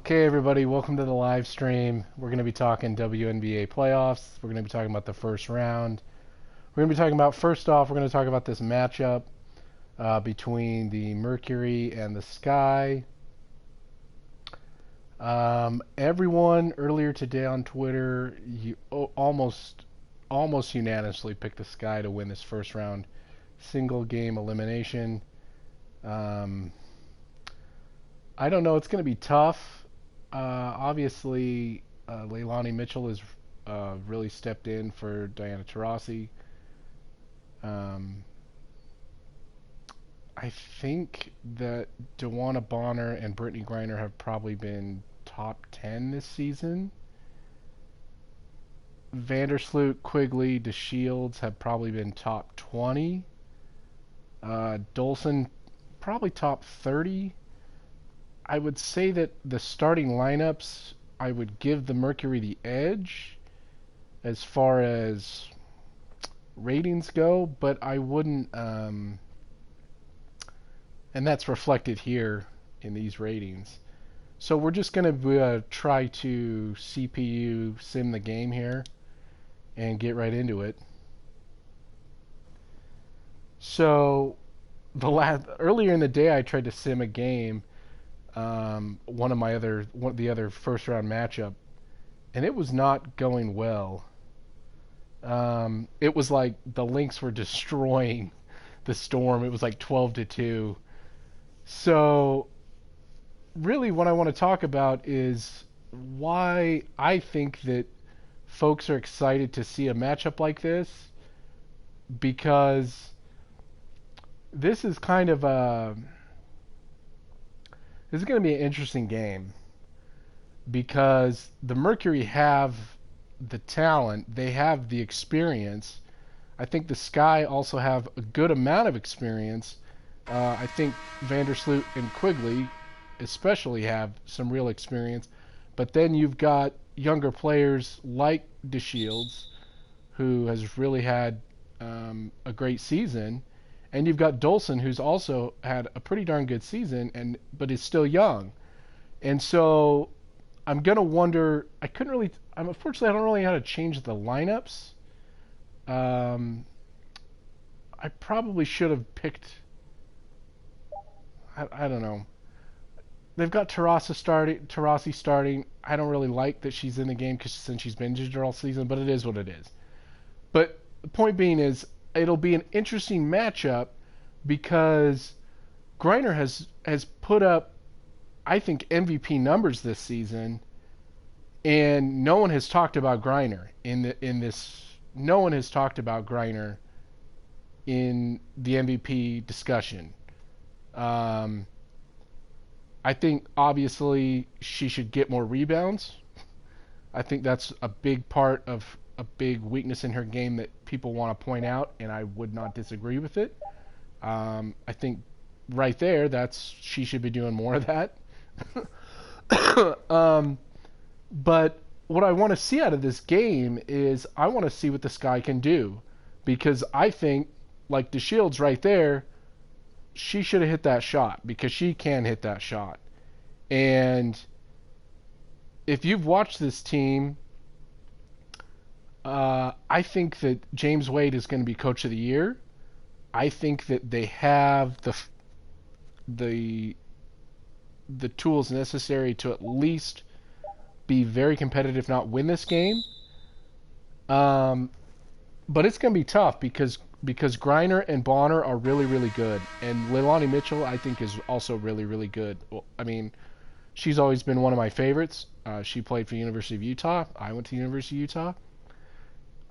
Okay, everybody, welcome to the live stream. We're going to be talking WNBA playoffs. We're going to be talking about the first round. We're going to be talking about, first off, we're going to talk about this matchup between the Mercury and the Sky. Everyone earlier today on Twitter almost unanimously picked the Sky to win this first round single game elimination. I don't know. It's going to be tough. Obviously, Leilani Mitchell has really stepped in for Diana Taurasi. I think that Wnba Bonner and Brittany Griner have probably been top 10 this season. Vandersloot, Quigley, DeShields have probably been top 20. Dolson, probably top 30. I would say that the starting lineups, I would give the Mercury the edge as far as ratings go, but I wouldn't, and that's reflected here in these ratings. So we're just going to try to CPU sim the game here and get right into it. So earlier in the day I tried to sim a game, one of the other first round matchup, and it was not going well. It was like the Lynx were destroying the Storm. It was like 12-2. So really what I want to talk about is why I think that folks are excited to see a matchup like this, because this is kind of this is going to be an interesting game, because the Mercury have the talent, they have the experience. I think the Sky also have a good amount of experience. I think Vandersloot and Quigley especially have some real experience. But then you've got younger players like DeShields, who has really had a great season. And you've got Dolson, who's also had a pretty darn good season, but is still young. And so I'm going to wonder, unfortunately, I don't really know how to change the lineups. I probably should have picked, I don't know. They've got Taurasi starting. I don't really like that she's in the game since she's been injured all season, but it is what it is. But the point being is, it'll be an interesting matchup because Griner has put up, I think, MVP numbers this season, and no one has talked about Griner no one has talked about Griner in the MVP discussion. I think obviously she should get more rebounds. I think that's a big part of a big weakness in her game that people want to point out, and I would not disagree with it. I think right there, she should be doing more of that. But what I want to see out of this game is I want to see what the Sky can do, because I think, like DeShields right there, she should have hit that shot, because she can hit that shot. And if you've watched this team, I think that James Wade is going to be Coach of the Year. I think that they have the tools necessary to at least be very competitive, if not win this game. But it's going to be tough because Griner and Bonner are really, really good. And Leilani Mitchell, I think, is also really, really good. Well, I mean, she's always been one of my favorites. She played for the University of Utah. I went to the University of Utah.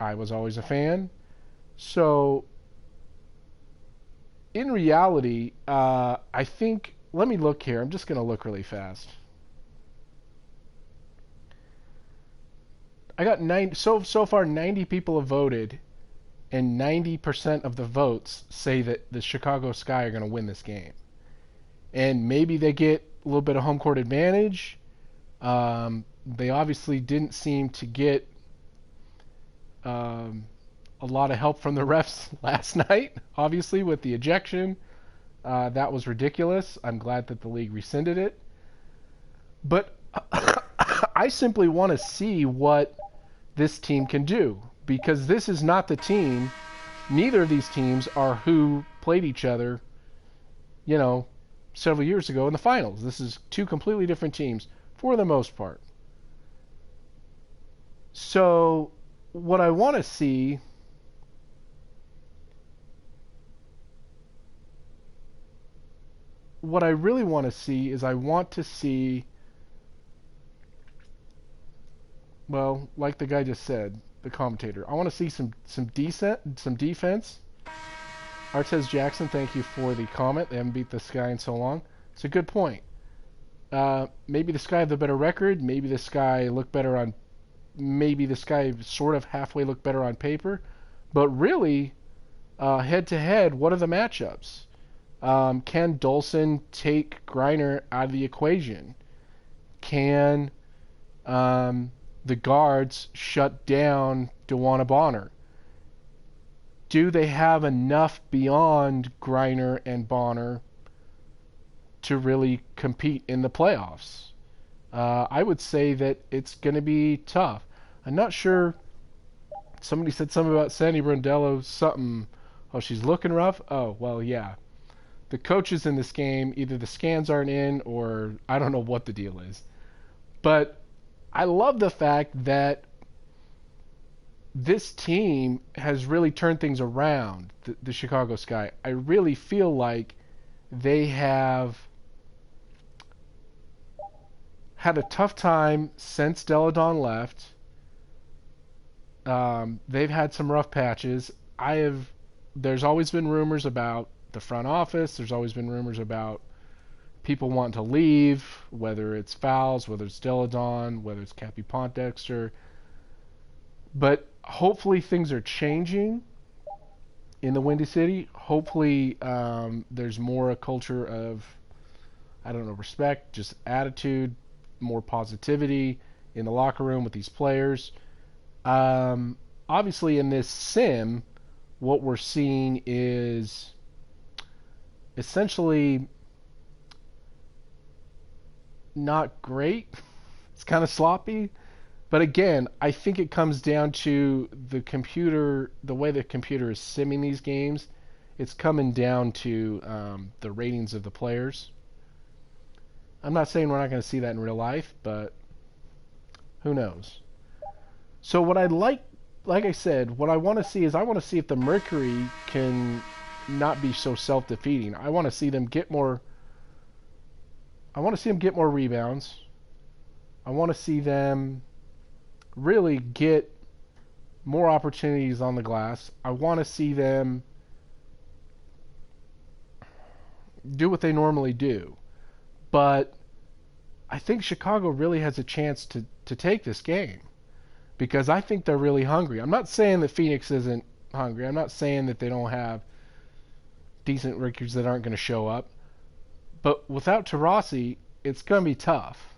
I was always a fan. So, in reality, I think, let me look here. I'm just going to look really fast. I got so far 90 people have voted, and 90% of the votes say that the Chicago Sky are going to win this game. And maybe they get a little bit of home court advantage. They obviously didn't seem to get a lot of help from the refs last night, obviously, with the ejection. That was ridiculous. I'm glad that the league rescinded it. But I simply want to see what this team can do, because this is not the team. Neither of these teams are who played each other, you know, several years ago in the finals. This is two completely different teams for the most part. So, what I want to see, what I really want to see is I want to see, well, like the guy just said, the commentator, I want to see some defense. Artez Jackson, thank you for the comment. They haven't beat the Sky in so long. It's a good point. Maybe the Sky have the better record. Maybe the Sky look better on. Maybe the Sky sort of halfway look better on paper. But really, head to head, what are the matchups? Can Dolson take Griner out of the equation? Can the guards shut down Dewana Bonner? Do they have enough beyond Griner and Bonner to really compete in the playoffs? I would say that it's going to be tough. I'm not sure. Somebody said something about Sandy Brondello, something. Oh, she's looking rough? Oh, well, yeah. The coaches in this game, either the scans aren't in or I don't know what the deal is. But I love the fact that this team has really turned things around, the Chicago Sky. I really feel like they have had a tough time since Deladon left. They've had some rough patches. There's always been rumors about the front office. There's always been rumors about people wanting to leave, whether it's Fowles, whether it's Deladon, whether it's Cappy Pontdexter. But hopefully things are changing in the Windy City. Hopefully there's more a culture of, I don't know, respect, just attitude, more positivity in the locker room with these players. Obviously in this sim, what we're seeing is essentially not great. It's kind of sloppy. But again, I think it comes down to the computer, the way the computer is simming these games. It's coming down to the ratings of the players. I'm not saying we're not going to see that in real life, but who knows? So what I'd like I said, what I want to see is I want to see if the Mercury can not be so self-defeating. I want to see them get more. I want to see them get more rebounds. I want to see them really get more opportunities on the glass. I want to see them do what they normally do. But I think Chicago really has a chance to take this game because I think they're really hungry. I'm not saying that Phoenix isn't hungry. I'm not saying that they don't have decent rookies that aren't going to show up. But without Taurasi, it's going to be tough.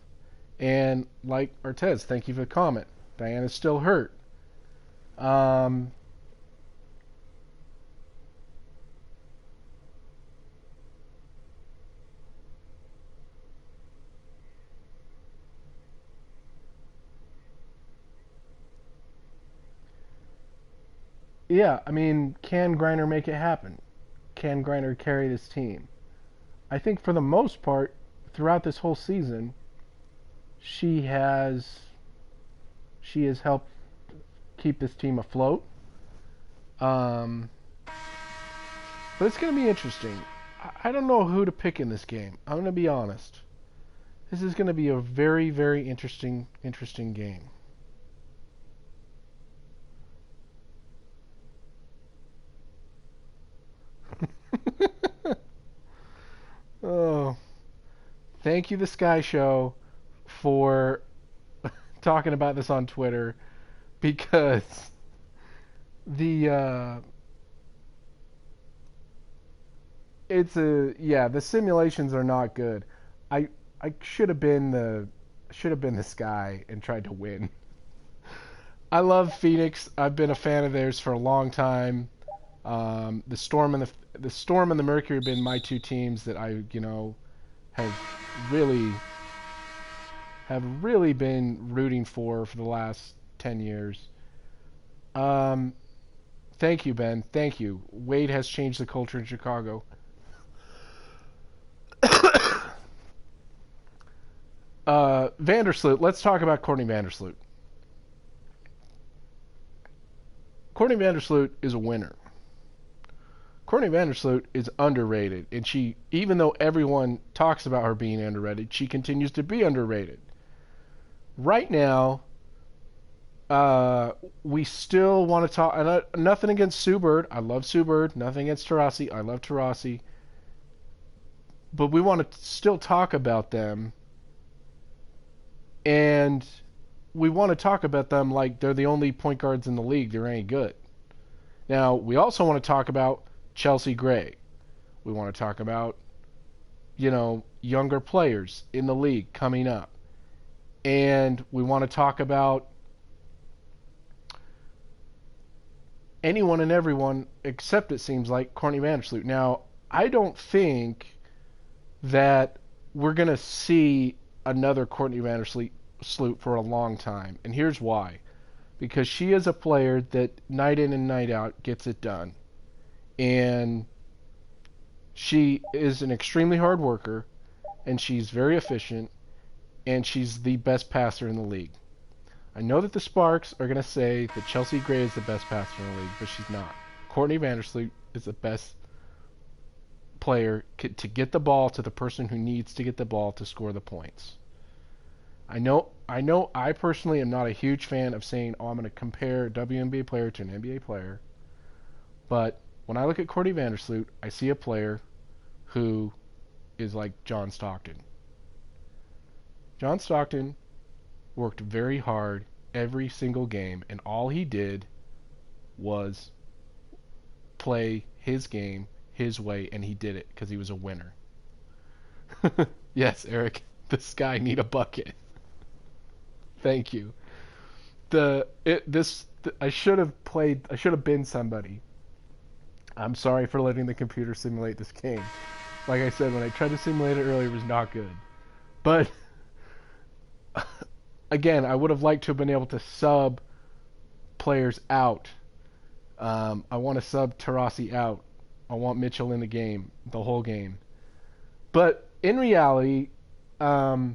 And like Artez, thank you for the comment. Diana's still hurt. Yeah, I mean, can Griner make it happen? Can Griner carry this team? I think for the most part, throughout this whole season, she has helped keep this team afloat. But it's going to be interesting. I don't know who to pick in this game. I'm going to be honest. This is going to be a very, very interesting game. Oh, thank you, The Sky Show, for talking about this on Twitter, because the the simulations are not good. I should have been the Sky and tried to win. I love Phoenix. I've been a fan of theirs for a long time. The Storm and the Mercury have been my two teams that I have really have really been rooting for the last 10 years. Um, Thank you, Ben. Thank you. Wade has changed the culture in Chicago. Vandersloot. Let's talk about Courtney Vandersloot. Courtney Vandersloot is a winner. Courtney Vandersloot is underrated, and she, even though everyone talks about her being underrated, she continues to be underrated. Right now, we still want to talk. Nothing against Sue Bird. I love Sue Bird. Nothing against Taurasi. I love Taurasi. But we want to still talk about them, and we want to talk about them like they're the only point guards in the league. They're any good. Now, we also want to talk about Chelsea Gray. We want to talk about, younger players in the league coming up. And we want to talk about anyone and everyone except, it seems like, Courtney Vandersloot. Now, I don't think that we're going to see another Courtney Vandersloot for a long time. And here's why. Because she is a player that night in and night out gets it done. And she is an extremely hard worker, and she's very efficient, and she's the best passer in the league. I know that the Sparks are going to say that Chelsea Gray is the best passer in the league, but she's not. Courtney Vandersloot is the best player to get the ball to the person who needs to get the ball to score the points. I know I personally am not a huge fan of saying, I'm going to compare a WNBA player to an NBA player, but when I look at Courtney Vandersloot, I see a player who is like John Stockton. John Stockton worked very hard every single game, and all he did was play his game his way, and he did it because he was a winner. Yes, Eric, this guy need a bucket. Thank you. I should have been somebody. I'm sorry for letting the computer simulate this game. Like I said, when I tried to simulate it earlier, it was not good. But again, I would have liked to have been able to sub players out. I want to sub Taurasi out. I want Mitchell in the game, the whole game. But in reality, the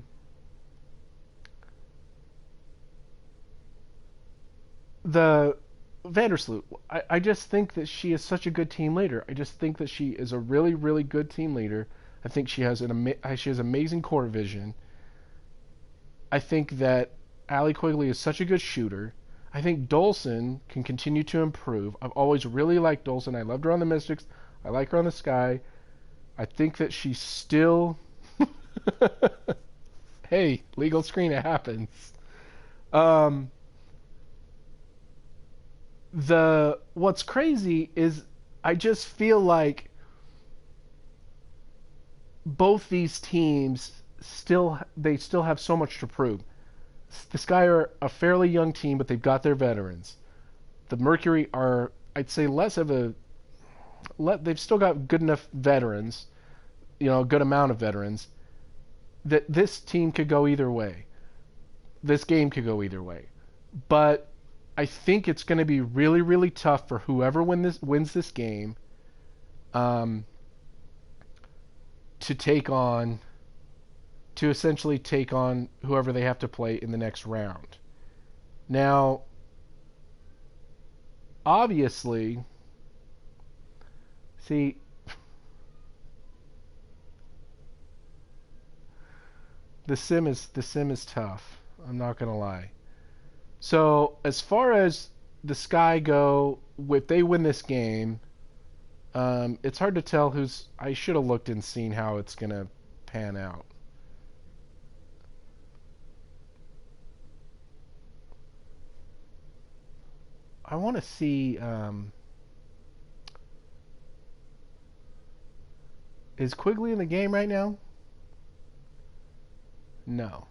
Vandersloot, I just think that she is such a good team leader. I just think that she is a really, really good team leader. I think she has she has amazing court vision. I think that Allie Quigley is such a good shooter. I think Dolson can continue to improve. I've always really liked Dolson. I loved her on the Mystics. I like her on the Sky. I think that she's still... Hey, legal screen, it happens. What's crazy is I just feel like both these teams still have so much to prove. The Sky are a fairly young team, but they've got their veterans. The Mercury are, I'd say, they've still got good enough veterans, a good amount of veterans, that this team could go either way. This game could go either way. But I think it's going to be really, really tough for whoever wins this game to essentially take on whoever they have to play in the next round. Now, obviously, see, the sim is tough. I'm not gonna lie. So as far as the Sky go, if they win this game, it's hard to tell who's. I should have looked and seen how it's gonna pan out. I want to see. Is Quigley in the game right now? No.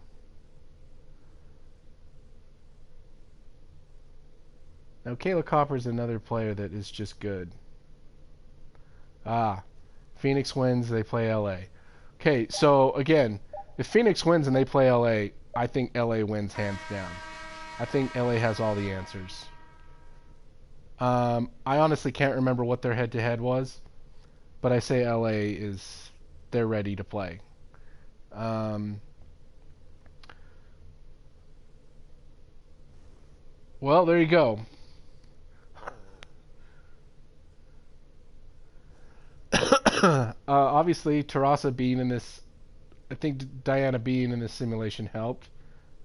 Now, Kayla Copper is another player that is just good. Phoenix wins, they play LA. Okay, so again, if Phoenix wins and they play LA, I think LA wins hands down. I think LA has all the answers. I honestly can't remember what their head-to-head was, but I say LA is they're ready to play. Well, there you go. Obviously, Tarasa being in this, I think Diana being in this simulation helped.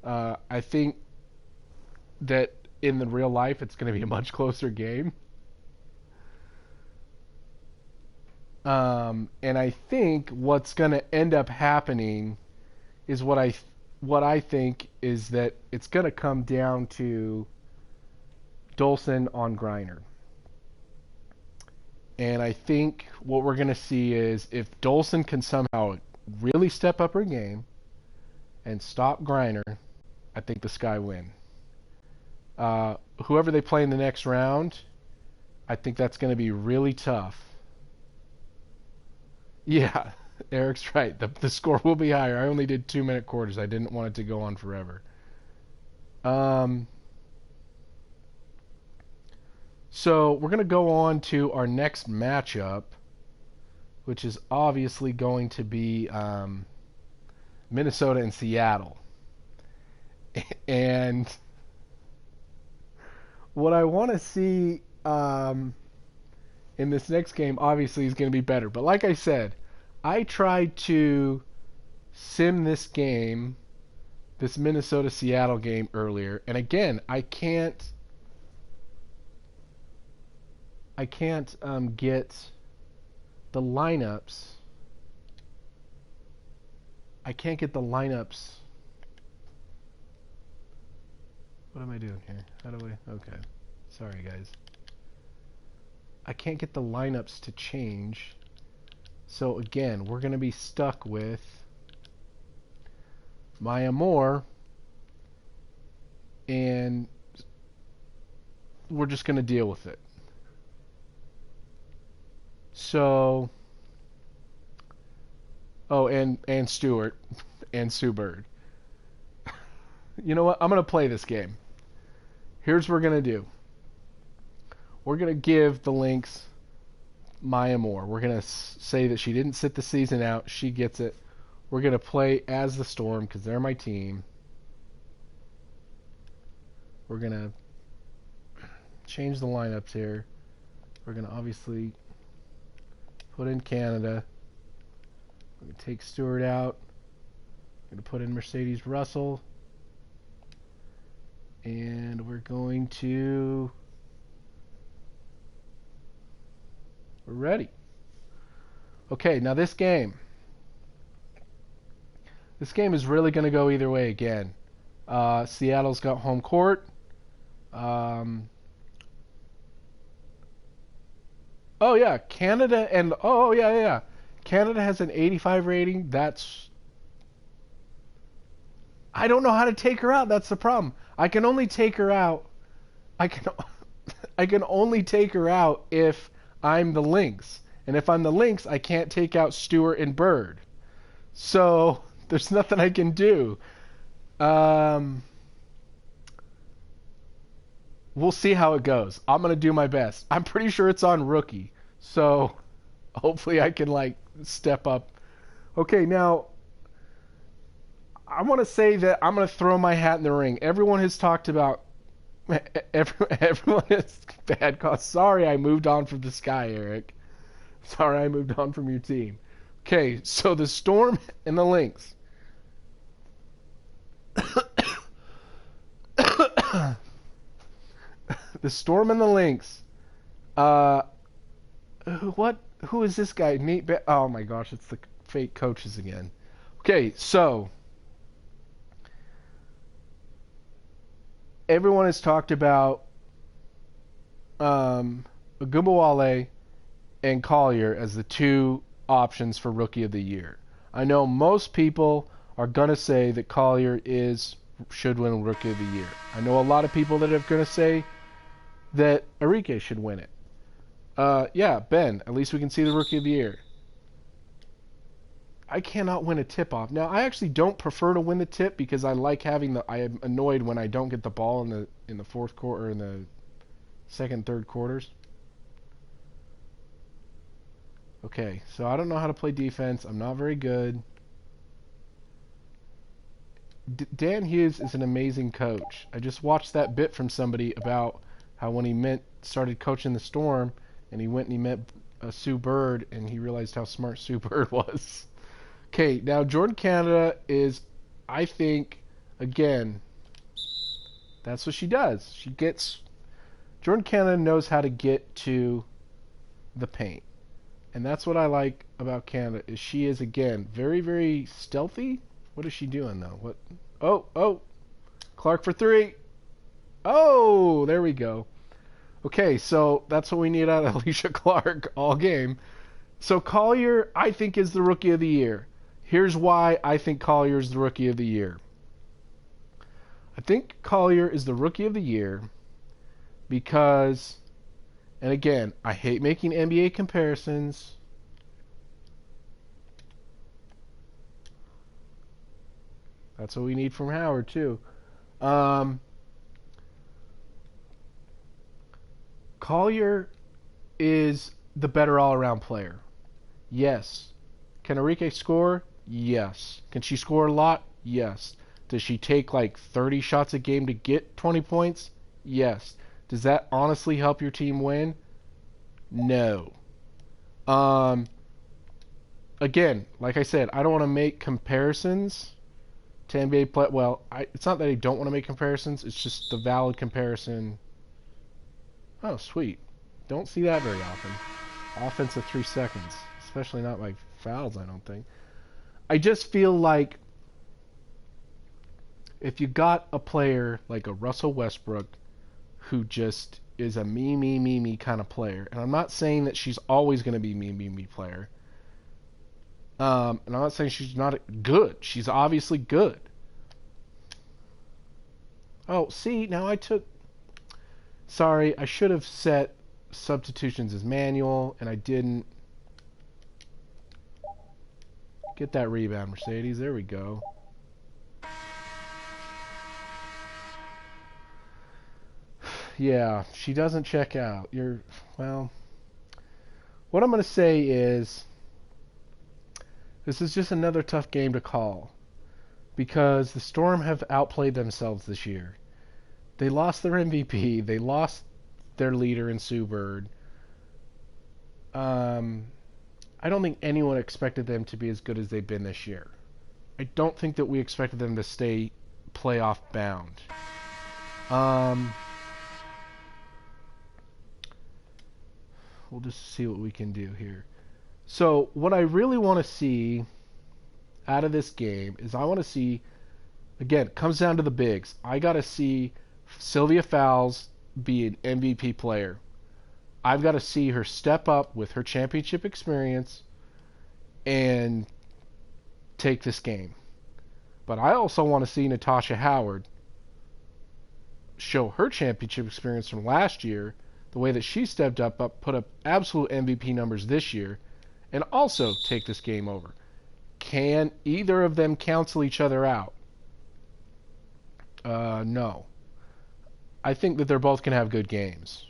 I think that in the real life, it's going to be a much closer game. And I think what's going to end up happening is what I think is that it's going to come down to Dolson on Griner. And I think what we're going to see is if Dolson can somehow really step up her game and stop Griner, I think the Sky win. Whoever they play in the next round, I think that's going to be really tough. Yeah, Eric's right. The score will be higher. I only did 2-minute quarters. I didn't want it to go on forever. So we're going to go on to our next matchup, which is obviously going to be Minnesota and Seattle. And what I want to see in this next game, obviously, is going to be better. But like I said, I tried to sim this game, this Minnesota-Seattle game earlier. And again, I can't get the lineups. I can't get the lineups. What am I doing here? How do I... Okay. Sorry, guys. I can't get the lineups to change. So, again, we're going to be stuck with Maya Moore. And we're just going to deal with it. So... Oh, and Stewart. And Sue Bird. You know what? I'm going to play this game. Here's what we're going to do. We're going to give the Lynx Maya Moore. We're going to say that she didn't sit the season out. She gets it. We're going to play as the Storm because they're my team. We're going to change the lineups here. We're going to obviously put in Canada. We're going to take Stewart out. We're going to put in Mercedes Russell. And we're going to... We're ready. Okay, now this game. This game is really going to go either way again. Seattle's got home court. Oh, yeah, Canada and... Oh, yeah. Canada has an 85 rating. That's... I don't know how to take her out. That's the problem. I can only take her out. I can only take her out if I'm the Lynx. And if I'm the Lynx, I can't take out Stewart and Bird. So there's nothing I can do. We'll see how it goes. I'm going to do my best. I'm pretty sure it's on rookie. So hopefully I can step up. Okay, now I want to say that I'm going to throw my hat in the ring. Everyone has talked about... Everyone has bad calls. Sorry I moved on from the Sky, Eric. Sorry I moved on from your team. Okay, so the Storm and the Lynx. The Storm and the Lynx. Who is this guy? Oh my gosh, it's the fake coaches again. Okay, so... Everyone has talked about Wnba and Collier as the two options for Rookie of the Year. I know most people are going to say that Collier should win Rookie of the Year. I know a lot of people that are going to say that Enrique should win it. Yeah, Ben, at least we can see the Rookie of the Year. I cannot win a tip-off. Now, I actually don't prefer to win the tip because I like having the... I am annoyed when I don't get the ball in the fourth quarter, or in the second, third quarters. Okay, so I don't know how to play defense. I'm not very good. Dan Hughes is an amazing coach. I just watched that bit from somebody about how when he started coaching the Storm, and he went and he met Sue Bird, and he realized how smart Sue Bird was. Okay, now Jordan Canada is, I think, again, that's what she does. Jordan Canada knows how to get to the paint. And that's what I like about Canada, is she is, again, very, very stealthy. What is she doing, though? What? Oh. Clark for three. Oh, there we go. Okay, so that's what we need out of Alicia Clark all game. So Collier, I think, is the Rookie of the Year. Here's why I think Collier is the Rookie of the Year. I think Collier is the Rookie of the Year because, and again, I hate making NBA comparisons. That's what we need from Howard, too. Collier is the better all-around player. Yes. Can Enrique score? Yes. Can she score a lot? Yes. Does she take like 30 shots a game to get 20 points? Yes. Does that honestly help your team win? No. Again, like I said, I don't want to make comparisons to NBA play. Well, it's not that I don't want to make comparisons. It's just the valid comparison. Oh, sweet. Don't see that very often. Offensive 3 seconds. Especially not by fouls, I don't think. I just feel like if you got a player like a Russell Westbrook who just is a me kind of player, and I'm not saying that she's always going to be me player, and I'm not saying she's not good. She's obviously good. Oh, see, now I took... Sorry, I should have set substitutions as manual, and I didn't. Get that rebound, Mercedes. There we go. Yeah, she doesn't check out. Well, what I'm going to say is this is just another tough game to call because the Storm have outplayed themselves this year. They lost their MVP. They lost their leader in Sue Bird. I don't think anyone expected them to be as good as they've been this year. I don't think that we expected them to stay playoff bound. We'll just see what we can do here. So what I really want to see out of this game is I want to see, again, it comes down to the bigs. I got to see Sylvia Fowles be an MVP player. I've got to see her step up with her championship experience and take this game. But I also want to see Natasha Howard show her championship experience from last year, the way that she stepped up, put up absolute MVP numbers this year, and also take this game over. Can either of them cancel each other out? No. I think that they're both going to have good games.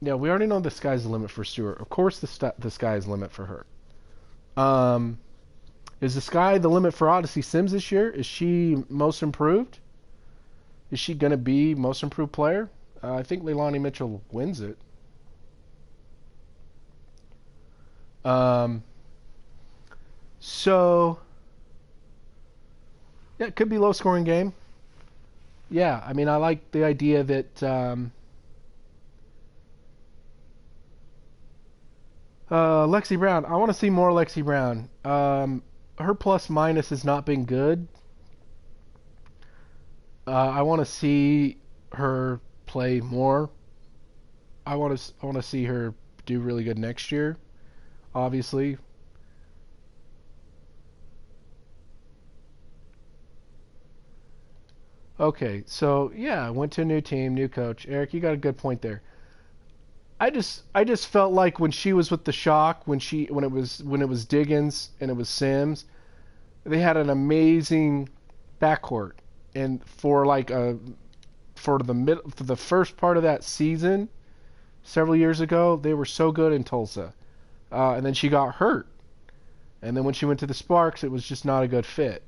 Yeah, we already know the sky's the limit for Stewart. Of course the sky's the limit for her. Is the sky the limit for Odyssey Sims this year? Is she most improved? Is she going to be most improved player? I think Leilani Mitchell wins it. So, yeah, it could be a low-scoring game. Yeah, I mean, I like the idea that Lexi Brown. I want to see more Lexi Brown. Her plus-minus has not been good. I want to see her play more. I want to see her do really good next year, obviously. Okay, so yeah, went to a new team, new coach. Eric, you got a good point there. I just felt like when she was with the Shock, when it was Diggins and it was Sims, they had an amazing backcourt. And for the first part of that season several years ago, they were so good in Tulsa. And then she got hurt. And then when she went to the Sparks, it was just not a good fit.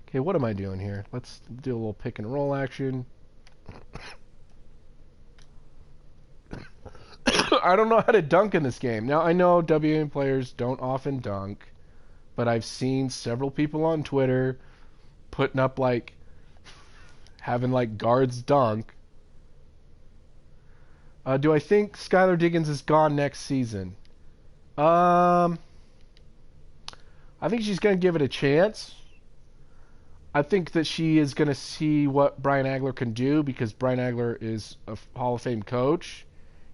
Okay, what am I doing here? Let's do a little pick and roll action. I don't know how to dunk in this game. Now, I know WNBA players don't often dunk, but I've seen several people on Twitter putting up, like, having, like, guards dunk. Do I think Skylar Diggins is gone next season? I think she's going to give it a chance. I think that she is going to see what Brian Agler can do because Brian Agler is a Hall of Fame coach.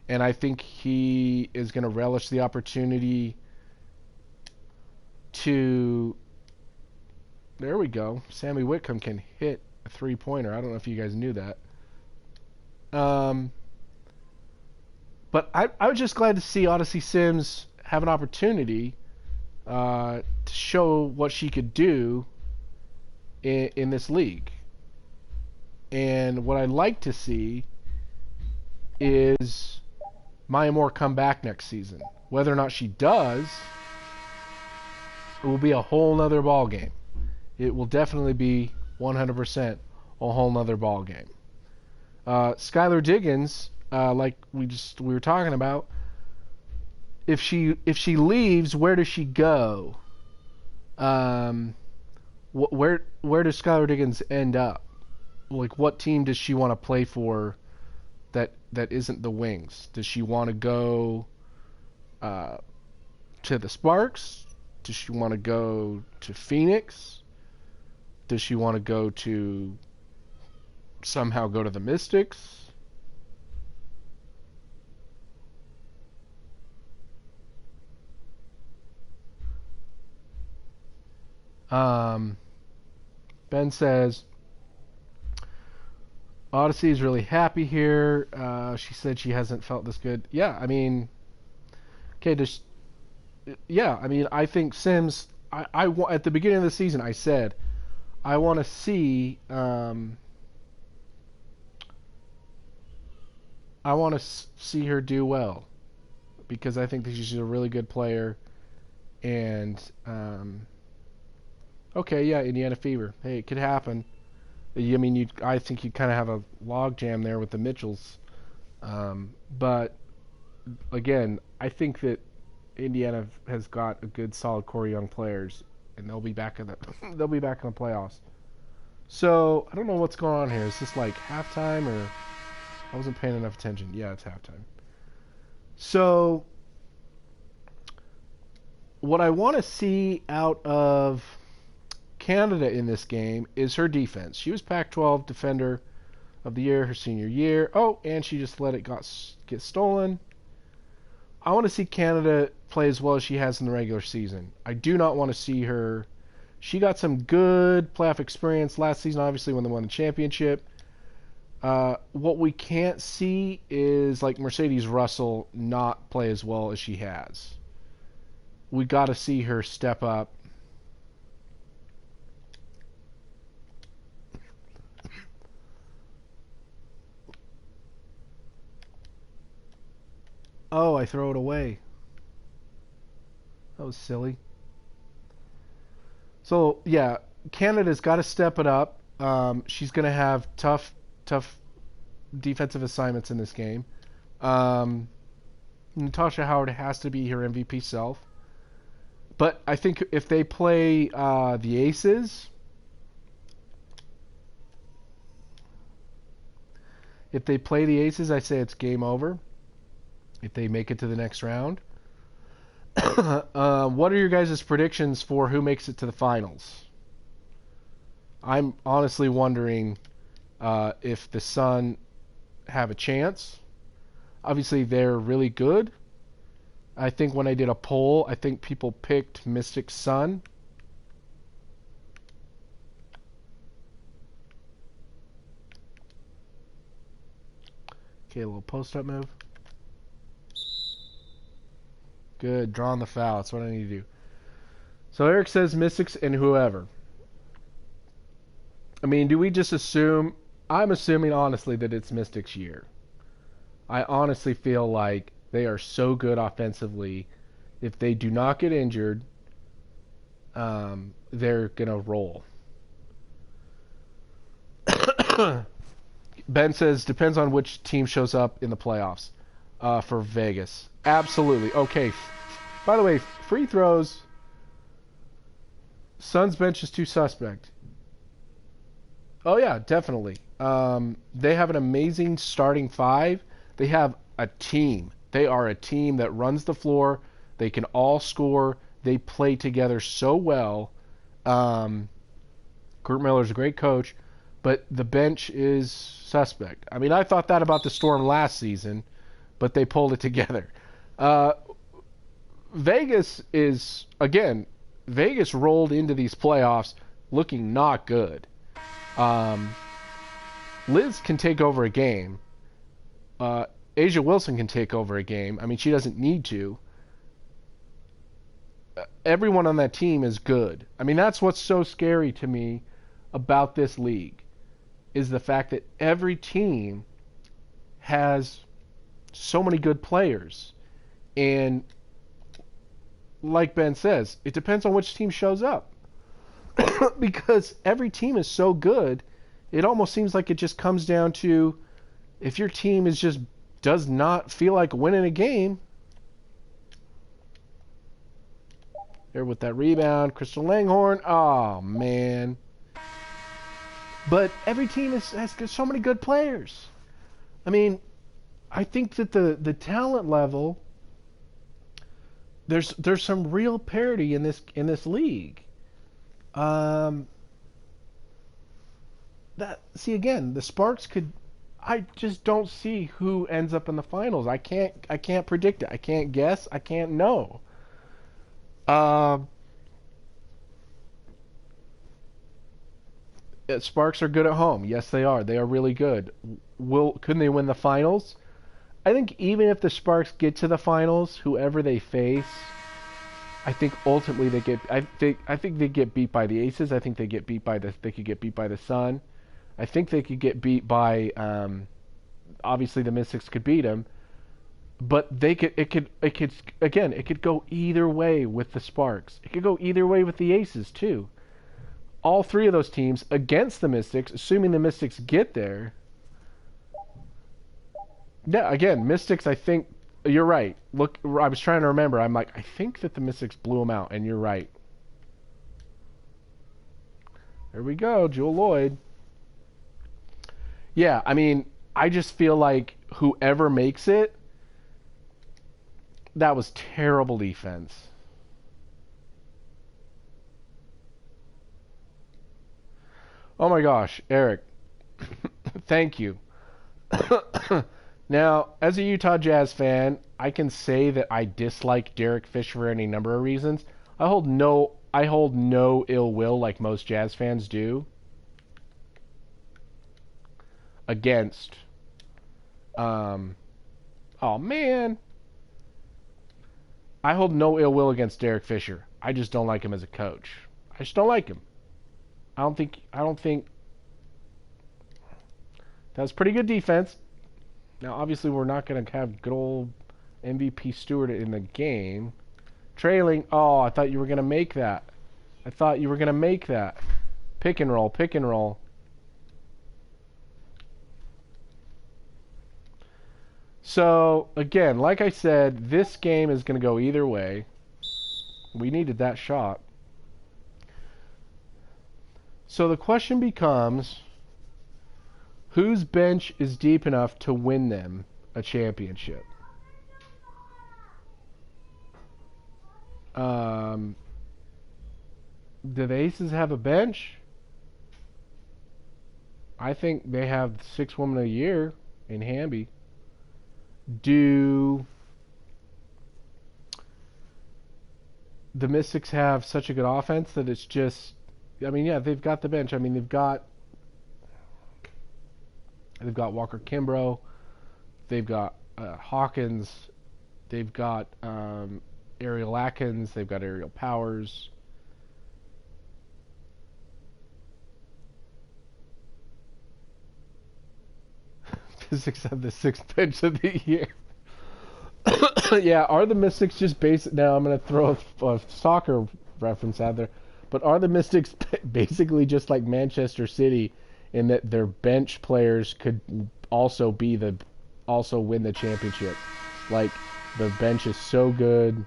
And I think he is going to relish the opportunity to... There we go. Sammy Whitcomb can hit a three-pointer. I don't know if you guys knew that. But I was just glad to see Odyssey Sims have an opportunity to show what she could do in this league. And what I'd like to see is Maya Moore come back next season. Whether or not she does, it will be a whole nother ball game. It will definitely be 100% a whole nother ball game. Skylar Diggins, like we were talking about, if she leaves, where does she go? Where does Skylar Diggins end up? Like, what team does she want to play for that isn't the Wings? Does she want to go to the Sparks? Does she want to go to Phoenix? Does she want to somehow go to the Mystics? Ben says, Odyssey is really happy here. She said she hasn't felt this good. Yeah, I mean, okay, I mean, I think Sims, at the beginning of the season, I said, I want to see, see her do well because I think that she's a really good player. And, okay, yeah, Indiana Fever. Hey, it could happen. I mean, I think you kind of have a log jam there with the Mitchells. But again, I think that Indiana has got a good, solid core of young players, and they'll be back in the playoffs. So I don't know what's going on here. Is this like halftime or I wasn't paying enough attention? Yeah, it's halftime. So what I want to see out of Canada in this game is her defense. She was Pac-12 Defender of the Year her senior year. Oh, and she just let it get stolen. I want to see Canada play as well as she has in the regular season. I do not want to see her... She got some good playoff experience last season, obviously, when they won the championship. What we can't see is, like, Mercedes Russell not play as well as she has. We got to see her step up. Oh, I throw it away. That was silly. So, yeah, Canada's got to step it up. She's going to have tough defensive assignments in this game. Natasha Howard has to be her MVP self. But I think if they play the Aces... If they play the Aces, I say it's game over. If they make it to the next round. What are your guys' predictions for who makes it to the finals? I'm honestly wondering if the Sun have a chance. Obviously, they're really good. I think when I did a poll, I think people picked Mystic Sun. Okay, a little post-up move. Good. Drawing the foul. That's what I need to do. So Eric says Mystics and whoever. I mean, do we just assume? I'm assuming, honestly, that it's Mystics' year. I honestly feel like they are so good offensively. If they do not get injured, they're going to roll. Ben says, depends on which team shows up in the playoffs for Vegas. Absolutely. Okay. By the way, free throws. Suns bench is too suspect. Oh, yeah, definitely. They have an amazing starting five. They have a team. They are a team that runs the floor. They can all score. They play together so well. Kurt Miller's a great coach, but the bench is suspect. I mean, I thought that about the Storm last season, but they pulled it together. Vegas is, again, Vegas rolled into these playoffs looking not good. Liz can take over a game. Asia Wilson can take over a game. I mean, she doesn't need to. Everyone on that team is good. I mean, that's what's so scary to me about this league, is the fact that every team has so many good players. And like Ben says, it depends on which team shows up. Because every team is so good, it almost seems like it just comes down to, if your team is just does not feel like winning a game. There with that rebound, Crystal Langhorne. Oh man! But every team has so many good players. I mean, I think that the talent level, there's some real parity in this league. See again, the Sparks could. I just don't see who ends up in the finals. I can't predict it. I can't guess. I can't know. Sparks are good at home. Yes, they are. They are really good. Couldn't they win the finals? I think even if the Sparks get to the finals, whoever they face, I think ultimately they get. I think they get beat by the Aces. I think they get beat by the. They could get beat by the Sun. I think they could get beat by. Obviously, the Mystics could beat them, but they could. It could again. It could go either way with the Sparks. It could go either way with the Aces too. All three of those teams against the Mystics, assuming the Mystics get there. Yeah, again, Mystics. I think you're right. Look, I was trying to remember. I'm like, I think that the Mystics blew them out, and you're right. There we go, Jewel Lloyd. Yeah, I mean, I just feel like whoever makes it, that was terrible defense. Oh my gosh, Eric, thank you. Now, as a Utah Jazz fan, I can say that I dislike Derek Fisher for any number of reasons. I hold no ill will like most Jazz fans do against. Oh man, I hold no ill will against Derek Fisher. I just don't like him as a coach. I just don't like him. I don't think that was pretty good defense. Now, obviously, we're not going to have good old MVP Stewart in the game. Trailing. Oh, I thought you were going to make that. Pick and roll, pick and roll. So, again, like I said, this game is going to go either way. We needed that shot. So the question becomes, whose bench is deep enough to win them a championship? Do the Aces have a bench? I think they have 6 women of the year in Wnba. Do the Mystics have such a good offense that it's just... I mean, yeah, they've got the bench. I mean, they've got Walker Kimbrough. They've got Hawkins. They've got Ariel Atkins. They've got Aerial Powers. Mystics have the sixth bench of the year. Yeah, are the Mystics just basic? Now I'm going to throw a soccer reference out there, but are the Mystics basically just like Manchester City in that their bench players could also win the championship? Like the bench is so good.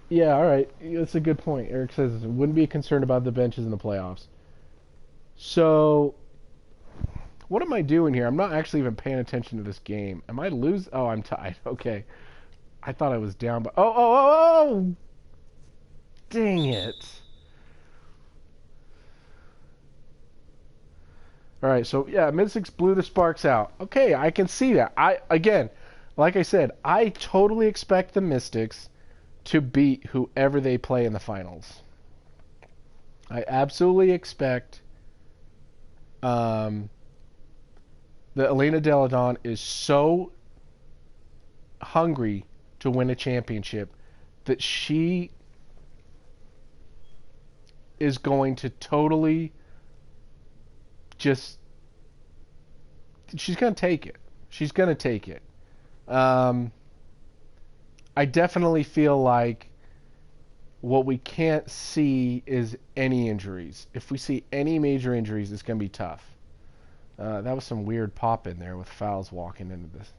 Yeah, all right, that's a good point. Eric says wouldn't be concerned about the benches in the playoffs. So what am I doing here? I'm not actually even paying attention to this game. Am I lose? Oh, I'm tied. Okay. I thought I was down, but oh! Dang it. All right, so yeah, Mystics blew the Sparks out. Okay, I can see that. Again, like I said, I totally expect the Mystics to beat whoever they play in the finals. I absolutely expect that Elena Delle Donne is so hungry to win a championship that she is going to totally just... she's going to take it. She's going to take it. I definitely feel like what we can't see is any injuries. If we see any major injuries, it's going to be tough. That was some weird pop in there with fouls walking into this.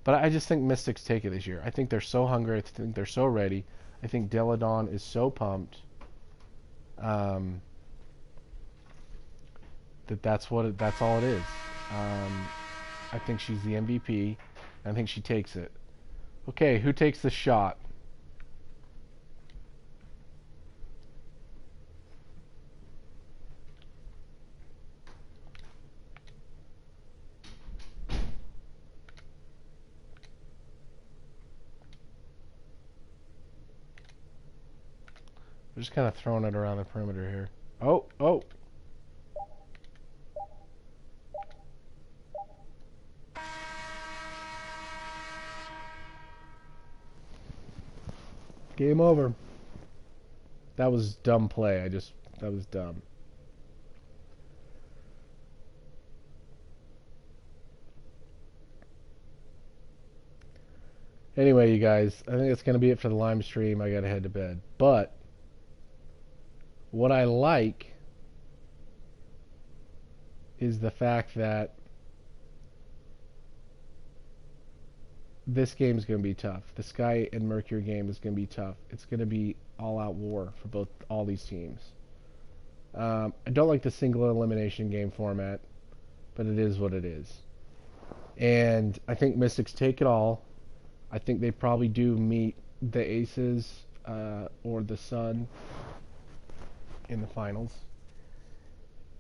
But I just think Mystics take it this year. I think they're so hungry. I think they're so ready. I think Delle Donne is so pumped that's all it is. I think she's the MVP. I think she takes it. Okay, who takes the shot? We're just kind of throwing it around the perimeter here. Oh! Game over. That was dumb play. That was dumb. Anyway, you guys, I think that's going to be it for the live stream. I got to head to bed. But what I like is the fact that this game is going to be tough. The Sky and Mercury game is going to be tough. It's going to be all-out war for all these teams. I don't like the single elimination game format, but it is what it is. And I think Mystics take it all. I think they probably do meet the Aces or the Sun in the finals.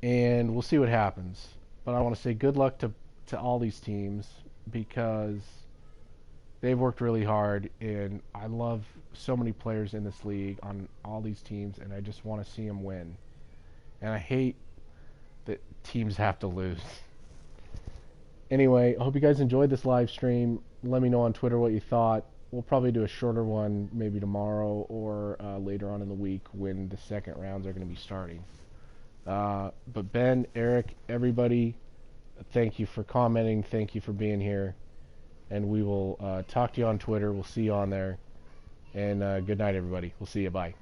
And we'll see what happens. But I want to say good luck to all these teams because they've worked really hard, and I love so many players in this league on all these teams, and I just want to see them win. And I hate that teams have to lose. Anyway, I hope you guys enjoyed this live stream. Let me know on Twitter what you thought. We'll probably do a shorter one maybe tomorrow or later on in the week when the second rounds are going to be starting. But Ben, Eric, everybody, thank you for commenting. Thank you for being here. And we will talk to you on Twitter. We'll see you on there. And good night, everybody. We'll see you. Bye.